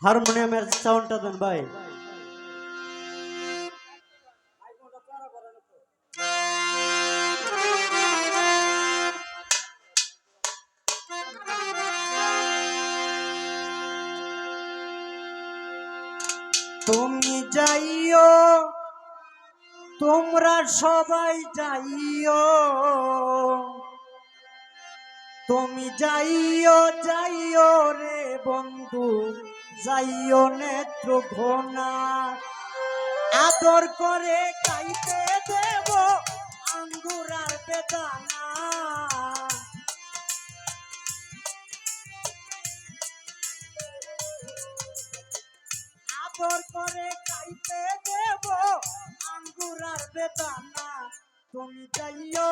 হারমোনিয়ামের সাউন্ডটা দেন ভাই। তুমি যাইও, তোমরা সবাই যাইও, তুমি যাইও যাইও রে বন্ধু, যাইও নেত্রকোনা। আদর করে খাইতে দেব আঙ্গুর আর বেদানা। আদর করে খাইতে দেব আঙ্গুর আর বেদানা। তুমি যাইও,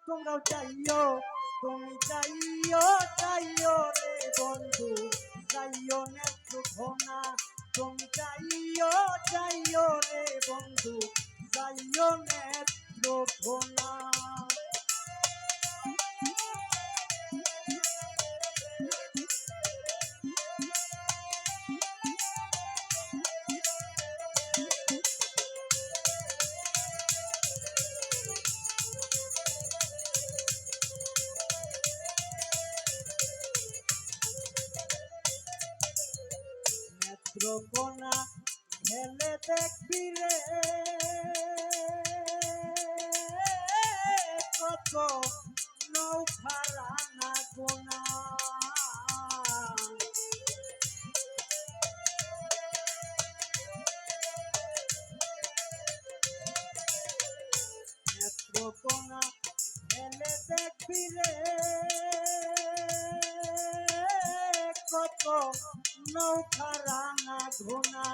তোমরাও যাইও, তুমি যাইও যাইও রে বন্ধু, যাইও নেত্রকোনা। তুমি যাইও যাইও রে বন্ধু, যাইও নেত্রকোনা। নেত্রকোনা ঢেলে দেখবি রে কত নৌকারানা গোনা। নেত্রকোনা ঢেলে দেখবি রে কত নৌকারানা ঘোনা।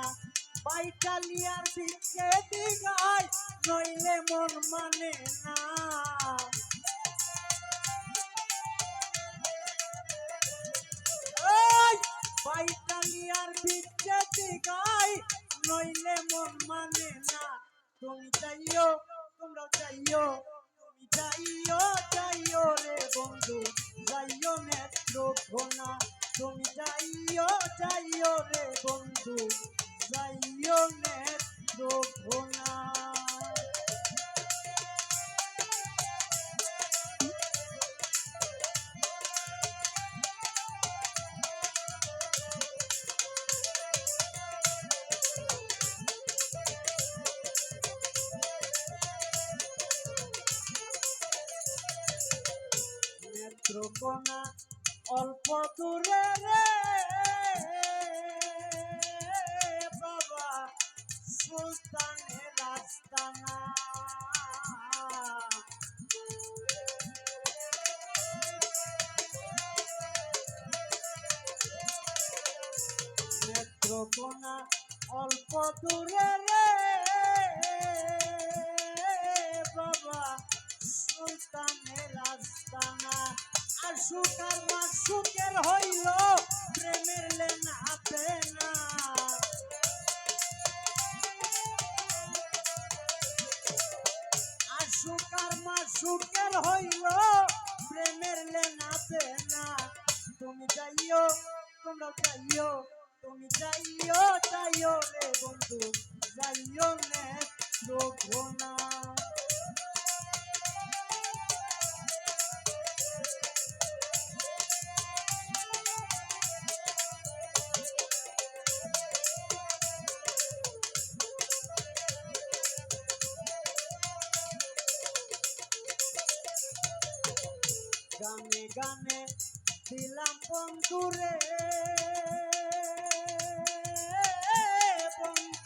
বাইটালিয়ার দিকে দিগায় নইলে মন মানে না। বাইটালিয়ার দিকে দিগায় নইলে মন মানে না। তুমি যাইও, তোমরাও যাইও, তুমি যাইও যাইও রে বন্ধু, যাইও নেত্রকোনা। তুমি যাইও যাইও রে বন্ধু, যাইও নেত্রকোনা। নেত্রকোনা অল্প দূরে রে বাবা সুলতানের আস্তানা। নেত্রকোনা অল্প দূরে রে বাবা সুলতানের আস্তানা। আর সুকার মাসুকের হইল প্রেমের লেনাতে না। আর সুকার মাসুকের হইল প্রেমের লেনাতে না। তুমি যাইও, তোমরা যাইও, তুমি যাইও যাইও রে বন্ধু, যাইও নেত্রকোনা। গানে গানে দিলাম বন্ধুরে